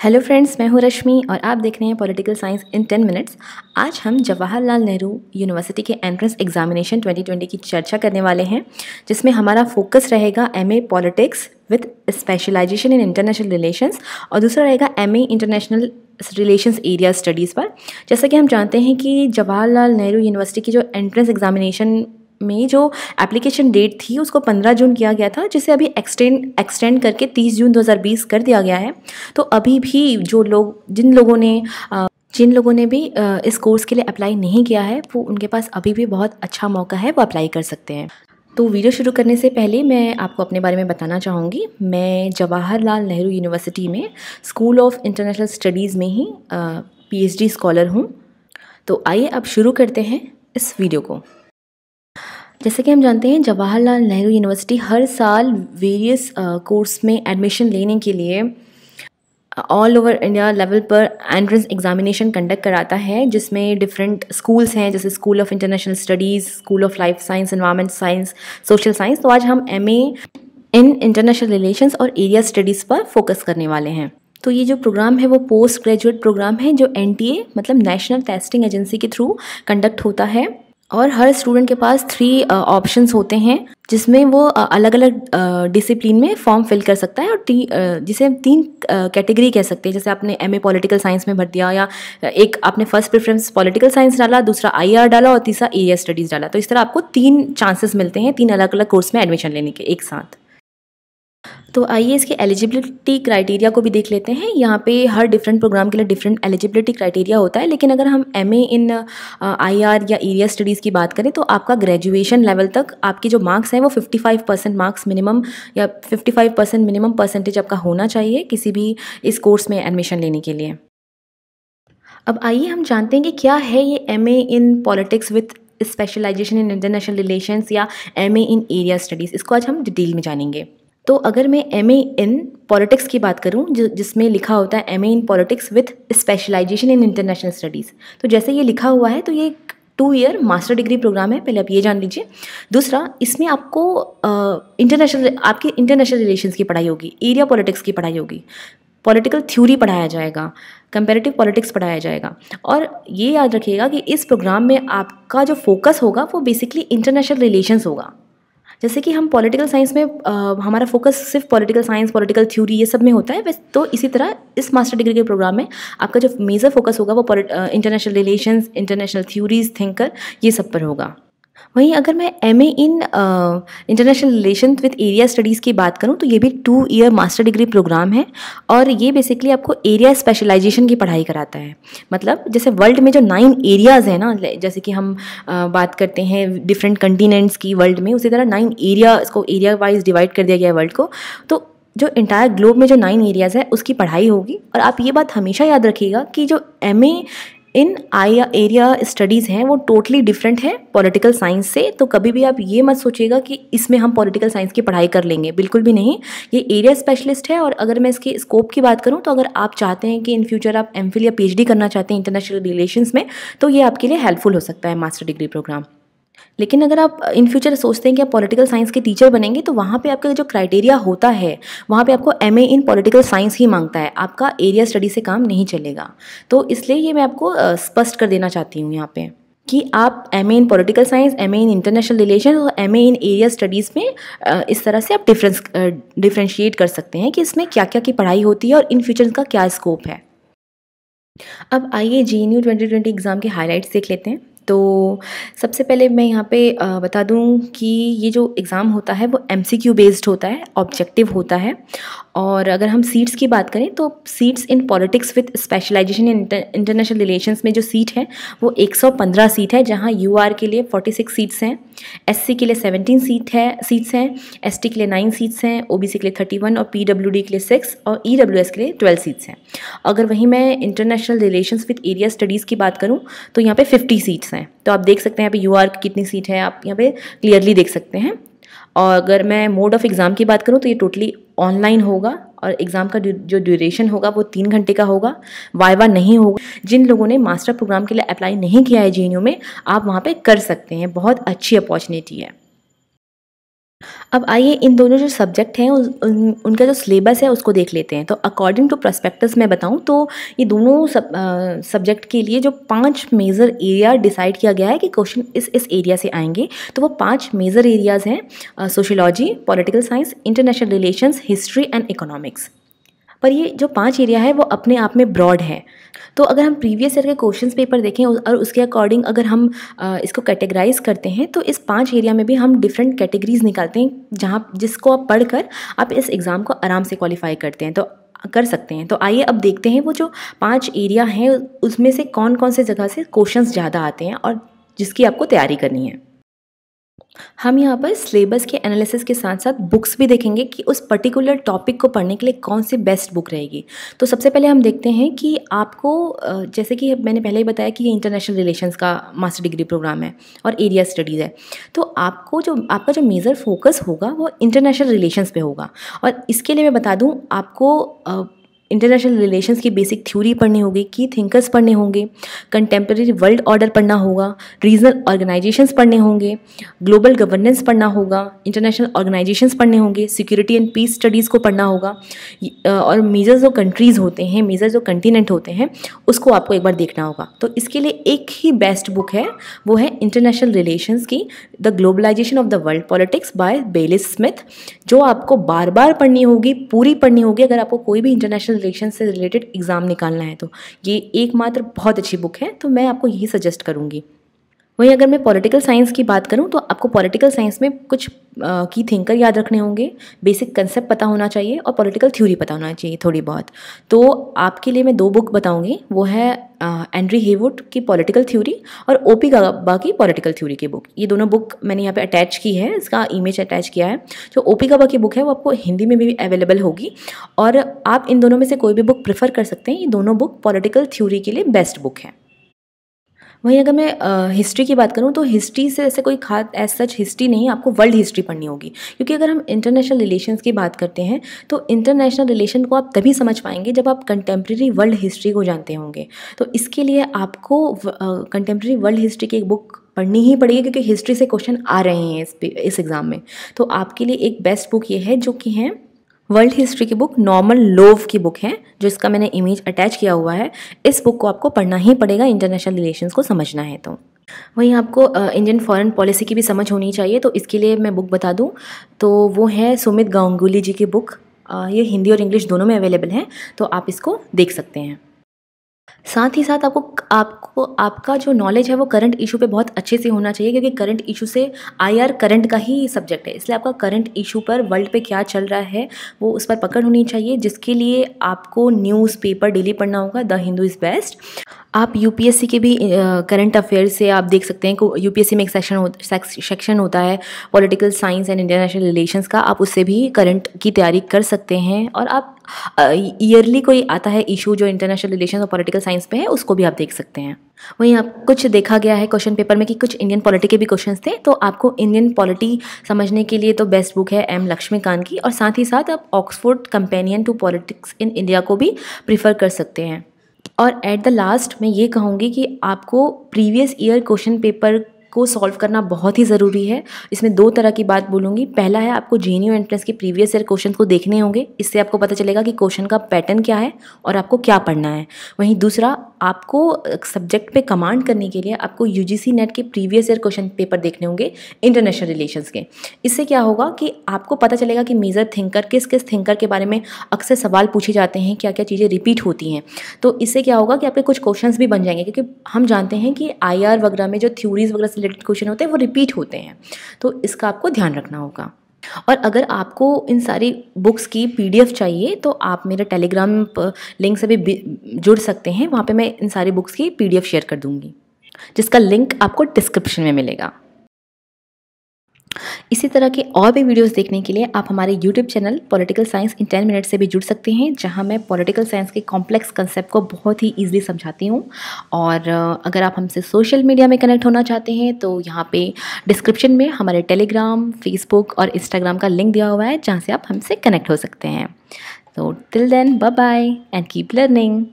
Hello friends, मैं हूँ रश्मि और आप देख रहे हैं पॉलिटिकल साइंस इन 10 मिनट्स। आज हम जवाहरलाल नेहरू यूनिवर्सिटी के एंट्रेंस एग्जामिनेशन 2020 की चर्चा करने वाले हैं, जिसमें हमारा फोकस रहेगा MA politics with specialisation in international relations और दूसरा रहेगा MA international relations area studies पर। जैसा कि हम जानते हैं कि जवाहरलाल नेहरू यूनिवर्सिटी की जो एंट्रेंस एग्जामिनेशन में जो एप्लीकेशन डेट थी उसको 15 जून किया गया था, जिसे अभी एक्सटेंड करके 30 जून 2020 कर दिया गया है। तो अभी भी जिन लोगों ने भी इस कोर्स के लिए अप्लाई नहीं किया है, वो उनके पास अभी भी बहुत अच्छा मौका है, वो अप्लाई कर सकते हैं। तो वीडियो शुरू करने से पहले मैं आपको अपने बारे में बताना चाहूँगी। मैं जवाहरलाल नेहरू यूनिवर्सिटी में स्कूल ऑफ इंटरनेशनल स्टडीज़ में ही PhD स्कॉलर हूँ। तो आइए अब शुरू करते हैं इस वीडियो को। जैसे कि हम जानते हैं, जवाहरलाल नेहरू यूनिवर्सिटी हर साल वेरियस कोर्स में एडमिशन लेने के लिए ऑल ओवर इंडिया लेवल पर एंट्रेंस एग्जामिनेशन कंडक्ट कराता है, जिसमें डिफरेंट स्कूल्स हैं, जैसे school of international studies, school of life science, environment science, social science. तो आज हम MA इन इंटरनेशनल रिलेशंस और एरिया स्टडीज़ पर फोकस करने वाले हैं। तो ये जो प्रोग्राम है वो पोस्ट ग्रेजुएट प्रोग्राम है, जो NTA मतलब नेशनल टेस्टिंग एजेंसी के थ्रू कंडक्ट होता है। और हर स्टूडेंट के पास 3 ऑप्शंस होते हैं, जिसमें वो अलग अलग डिसिप्लिन में फॉर्म फिल कर सकता है, और जिसे हम 3 कैटेगरी कह सकते हैं। जैसे आपने MA पॉलिटिकल साइंस में भर दिया, या एक आपने फर्स्ट प्रेफरेंस पॉलिटिकल साइंस डाला, दूसरा IR डाला और तीसरा एरिया स्टडीज़ डाला। तो इस तरह आपको 3 चांसेस मिलते हैं 3 अलग अलग कोर्स में एडमिशन लेने के एक साथ। तो आइए इसके एलिजिबिलिटी क्राइटेरिया को भी देख लेते हैं। यहाँ पे हर डिफरेंट प्रोग्राम के लिए डिफरेंट एलिजिबिलिटी क्राइटेरिया होता है, लेकिन अगर हम MA इन IR या एरिया स्टडीज़ की बात करें तो आपका ग्रेजुएशन लेवल तक आपके जो मार्क्स हैं वो 55% मार्क्स मिनिमम, या 55% मिनिमम परसेंटेज आपका होना चाहिए किसी भी इस कोर्स में एडमिशन लेने के लिए। अब आइए हम जानते हैं कि क्या है ये MA in politics with specialisation in international relations या MA इन एरिया स्टडीज़। इसको आज हम डिटेल में जानेंगे। तो अगर मैं MA इन पॉलिटिक्स की बात करूं, जिसमें लिखा होता है MA in politics with specialisation in international studies, तो जैसे ये लिखा हुआ है तो ये 2 ईयर मास्टर डिग्री प्रोग्राम है, पहले आप ये जान लीजिए। दूसरा, इसमें आपको आपकी इंटरनेशनल रिलेशंस की पढ़ाई होगी, एरिया पॉलिटिक्स की पढ़ाई होगी, पॉलिटिकल थ्योरी पढ़ाया जाएगा, कंपैरेटिव पॉलिटिक्स पढ़ाया जाएगा। और ये याद रखिएगा कि इस प्रोग्राम में आपका जो फोकस होगा वो बेसिकली इंटरनेशनल रिलेशंस होगा। जैसे कि हम पॉलिटिकल साइंस में हमारा फोकस सिर्फ पॉलिटिकल साइंस, पॉलिटिकल थ्योरी ये सब में होता है, वैसे तो इसी तरह इस मास्टर डिग्री के प्रोग्राम में आपका जो मेजर फोकस होगा वो international relations, international theories, thinker, ये सब पर होगा। वहीं अगर मैं MA in international relation with area studies की बात करूं तो ये भी 2 ईयर मास्टर डिग्री प्रोग्राम है, और ये बेसिकली आपको एरिया स्पेशलाइजेशन की पढ़ाई कराता है। मतलब जैसे वर्ल्ड में जो 9 एरियाज़ हैं ना, जैसे कि हम बात करते हैं डिफरेंट कंटिनेंट्स की वर्ल्ड में, उसी तरह 9 एरिया, इसको एरिया वाइज डिवाइड कर दिया गया है वर्ल्ड को। तो जो इंटायर ग्लोब में जो 9 एरियाज़ है उसकी पढ़ाई होगी। और आप ये बात हमेशा याद रखिएगा कि जो MA इन एरिया स्टडीज़ हैं वो टोटली डिफरेंट है पॉलिटिकल साइंस से। तो कभी भी आप ये मत सोचिएगा कि इसमें हम पॉलिटिकल साइंस की पढ़ाई कर लेंगे, बिल्कुल भी नहीं। ये एरिया स्पेशलिस्ट है। और अगर मैं इसके स्कोप की बात करूं तो अगर आप चाहते हैं कि इन फ्यूचर आप MPhil या PhD करना चाहते हैं इंटरनेशनल रिलेशंस में, तो ये आपके लिए हेल्पफुल हो सकता है मास्टर डिग्री प्रोग्राम। लेकिन अगर आप इन फ्यूचर सोचते हैं कि आप पॉलिटिकल साइंस के टीचर बनेंगे, तो वहाँ पे आपका जो क्राइटेरिया होता है वहाँ पे आपको MA इन पॉलिटिकल साइंस ही मांगता है, आपका एरिया स्टडी से काम नहीं चलेगा। तो इसलिए ये मैं आपको स्पष्ट कर देना चाहती हूँ यहाँ पे कि आप MA in political science, MA in international relation और MA इन एरिया स्टडीज़ में इस तरह से आप डिफ्रेंशिएट कर सकते हैं कि इसमें क्या क्या की पढ़ाई होती है और इन फ्यूचर का क्या स्कोप है। अब आइए GNU 2020 एग्ज़ाम के हाइलाइट्स देख लेते हैं। तो सबसे पहले मैं यहाँ पे बता दूँ कि ये जो एग्ज़ाम होता है वो MCQ बेस्ड होता है, ऑब्जेक्टिव होता है। और अगर हम सीट्स की बात करें तो seats in politics with specialisation in international relations में जो सीट है वो 115 सीट है, जहाँ UR के लिए 46 सीट्स हैं, SC के लिए 17 सीट्स हैं, ST के लिए 9 सीट्स हैं, OBC के लिए 31 और PWD के लिए 6 और EWS के लिए 12 सीट्स हैं। अगर वहीं मैं international relations with area studies की बात करूँ तो यहाँ पे 50 सीट्स हैं। तो आप देख सकते हैं यहाँ पे UR की कितनी सीट है, आप यहाँ पे क्लियरली देख सकते हैं। और अगर मैं मोड ऑफ एग्ज़ाम की बात करूँ तो ये टोटली ऑनलाइन होगा, और एग्ज़ाम का जो ड्यूरेशन होगा वो 3 घंटे का होगा, वाइवा नहीं होगा। जिन लोगों ने मास्टर प्रोग्राम के लिए अप्लाई नहीं किया है GNU में, आप वहाँ पे कर सकते हैं, बहुत अच्छी अपॉर्चुनिटी है। अब आइए इन दोनों जो सब्जेक्ट हैं उनका जो सिलेबस है उसको देख लेते हैं। तो अकॉर्डिंग टू प्रॉस्पेक्टस मैं बताऊं तो ये दोनों सब्जेक्ट के लिए जो 5 मेजर एरिया डिसाइड किया गया है कि क्वेश्चन इस एरिया से आएंगे। तो वो 5 मेजर एरियाज़ हैं, sociology, political science, international relations, history and economics. पर ये जो 5 एरिया है वो अपने आप में ब्रॉड है। तो अगर हम प्रीवियस ईयर के क्वेश्चंस पेपर देखें और उसके अकॉर्डिंग अगर हम इसको कैटेगराइज करते हैं तो इस 5 एरिया में भी हम डिफरेंट कैटेगरीज निकालते हैं, जहाँ जिसको आप पढ़कर आप इस एग्ज़ाम को आराम से क्वालिफाई करते हैं, तो कर सकते हैं। तो आइए अब देखते हैं वो जो 5 एरिया हैं उसमें से कौन कौन से जगह से क्वेश्चंस ज़्यादा आते हैं और जिसकी आपको तैयारी करनी है। हम यहाँ पर सिलेबस के एनालिसिस के साथ साथ बुक्स भी देखेंगे कि उस पर्टिकुलर टॉपिक को पढ़ने के लिए कौन सी बेस्ट बुक रहेगी। तो सबसे पहले हम देखते हैं कि आपको जैसे कि मैंने पहले ही बताया कि ये इंटरनेशनल रिलेशंस का मास्टर डिग्री प्रोग्राम है और एरिया स्टडीज़ है। तो आपका जो मेजर फोकस होगा वो इंटरनेशनल रिलेशंस पे होगा। और इसके लिए मैं बता दूँ आपको इंटरनेशनल रिलेशंस की बेसिक थ्योरी पढ़नी होगी, की थिंकर्स पढ़ने होंगे, कंटेम्प्रेरी वर्ल्ड ऑर्डर पढ़ना होगा, रीजनल ऑर्गेनाइजेशंस पढ़ने होंगे, ग्लोबल गवर्नेंस पढ़ना होगा, इंटरनेशनल ऑर्गेनाइजेशंस पढ़ने होंगे, सिक्योरिटी एंड पीस स्टडीज़ को पढ़ना होगा, और मेजर जो कंट्रीज़ होते हैं, मेजर जो कंटिनेंट होते हैं उसको आपको एक बार देखना होगा। तो इसके लिए एक ही बेस्ट बुक है, वो है इंटरनेशनल रिलेशंस की the globalisation of the world politics by Baylis Smith, जो आपको बार बार पढ़नी होगी, पूरी पढ़नी होगी अगर आपको कोई भी इंटरनेशनल रिलेशन से रिलेटेड एग्जाम निकालना है। तो ये एकमात्र बहुत अच्छी बुक है, तो मैं आपको यही सजेस्ट करूँगी। वहीं अगर मैं पॉलिटिकल साइंस की बात करूं तो आपको पॉलिटिकल साइंस में कुछ की थिंकर याद रखने होंगे, बेसिक कंसेप्ट पता होना चाहिए और पॉलिटिकल थ्योरी पता होना चाहिए थोड़ी बहुत। तो आपके लिए मैं 2 बुक बताऊंगी, वो है एंड्री हेवुड की पॉलिटिकल थ्योरी और ओपी गबा की पॉलिटिकल थ्योरी की बुक। ये दोनों बुक मैंने यहाँ पे अटैच की है, इसका इमेज अटैच किया है। जो ओपी गबा की बुक है वो आपको हिंदी में भी अवेलेबल होगी और आप इन दोनों में से कोई भी बुक प्रेफर कर सकते हैं। ये दोनों बुक पॉलिटिकल थ्योरी के लिए बेस्ट बुक है। वहीं अगर मैं हिस्ट्री की बात करूं तो हिस्ट्री से ऐसे कोई खास एज सच हिस्ट्री नहीं, आपको वर्ल्ड हिस्ट्री पढ़नी होगी, क्योंकि अगर हम इंटरनेशनल रिलेशंस की बात करते हैं तो इंटरनेशनल रिलेशन को आप तभी समझ पाएंगे जब आप कंटेम्प्रेरी वर्ल्ड हिस्ट्री को जानते होंगे। तो इसके लिए आपको कंटेम्प्रेरी वर्ल्ड हिस्ट्री की एक बुक पढ़नी ही पड़ेगी, क्योंकि हिस्ट्री से क्वेश्चन आ रहे हैं इस एग्ज़ाम में। तो आपके लिए एक बेस्ट बुक ये है जो कि है वर्ल्ड हिस्ट्री की बुक, नॉर्मन लोव की बुक है, जो इसका मैंने इमेज अटैच किया हुआ है। इस बुक को आपको पढ़ना ही पड़ेगा इंटरनेशनल रिलेशंस को समझना है। तो वहीं आपको इंडियन फॉरेन पॉलिसी की भी समझ होनी चाहिए। तो इसके लिए मैं बुक बता दूं तो वो है सुमित गांगुली जी की बुक। ये हिंदी और इंग्लिश दोनों में अवेलेबल है, तो आप इसको देख सकते हैं। साथ ही साथ आपको आपका जो नॉलेज है वो करंट इशू पे बहुत अच्छे से होना चाहिए, क्योंकि करंट इशू से आईआर करंट का ही सब्जेक्ट है, इसलिए आपका करंट इशू पर वर्ल्ड पे क्या चल रहा है वो उस पर पकड़ होनी चाहिए, जिसके लिए आपको न्यूज़पेपर डेली पढ़ना होगा। The Hindu is best. आप यूपीएससी के भी करंट अफेयर्स से आप देख सकते हैं कि यूपीएससी में एक सेक्शन होता है political science and international relations का, आप उससे भी करंट की तैयारी कर सकते हैं। और आप ईयरली कोई आता है इशू जो इंटरनेशनल रिलेशंस और पॉलिटिकल साइंस पे है, उसको भी आप देख सकते हैं। वहीं आप कुछ देखा गया है क्वेश्चन पेपर में कि कुछ इंडियन पॉलिटी के भी क्वेश्चंस थे, तो आपको इंडियन पॉलिटी समझने के लिए तो बेस्ट बुक है एम लक्ष्मीकांत की, और साथ ही साथ आप Oxford companion to politics in India को भी प्रीफर कर सकते हैं। और एट द लास्ट मैं ये कहूँगी कि आपको प्रीवियस ईयर क्वेश्चन पेपर को सॉल्व करना बहुत ही ज़रूरी है। इसमें 2 तरह की बात बोलूँगी। पहला है आपको जेएनयू एंट्रेंस के प्रीवियस ईयर क्वेश्चन को देखने होंगे, इससे आपको पता चलेगा कि क्वेश्चन का पैटर्न क्या है और आपको क्या पढ़ना है। वहीं दूसरा, आपको सब्जेक्ट पे कमांड करने के लिए आपको यूजीसी नेट के प्रीवियस ईयर क्वेश्चन पेपर देखने होंगे इंटरनेशनल रिलेशंस के। इससे क्या होगा कि आपको पता चलेगा कि मेजर थिंकर किस थिंकर के बारे में अक्सर सवाल पूछे जाते हैं, क्या क्या चीज़ें रिपीट होती हैं। तो इससे क्या होगा कि आपके कुछ क्वेश्चंस भी बन जाएंगे, क्योंकि हम जानते हैं कि आईआर वगैरह में जो थ्योरीज वगैरह से रिलेटेड क्वेश्चन होते हैं वो रिपीट होते हैं, तो इसका आपको ध्यान रखना होगा। और अगर आपको इन सारी बुक्स की पीडीएफ चाहिए तो आप मेरे टेलीग्राम लिंक से भी जुड़ सकते हैं, वहाँ पे मैं इन सारी बुक्स की पीडीएफ शेयर कर दूँगी, जिसका लिंक आपको डिस्क्रिप्शन में मिलेगा। इसी तरह के और भी वीडियोस देखने के लिए आप हमारे यूट्यूब चैनल पॉलिटिकल साइंस इन 10 मिनट से भी जुड़ सकते हैं, जहां मैं पॉलिटिकल साइंस के कॉम्प्लेक्स कंसेप्ट को बहुत ही ईजिली समझाती हूं। और अगर आप हमसे सोशल मीडिया में कनेक्ट होना चाहते हैं तो यहाँ पे डिस्क्रिप्शन में हमारे टेलीग्राम, फेसबुक और इंस्टाग्राम का लिंक दिया हुआ है, जहाँ से आप हमसे कनेक्ट हो सकते हैं। तो till then, bye bye and keep learning.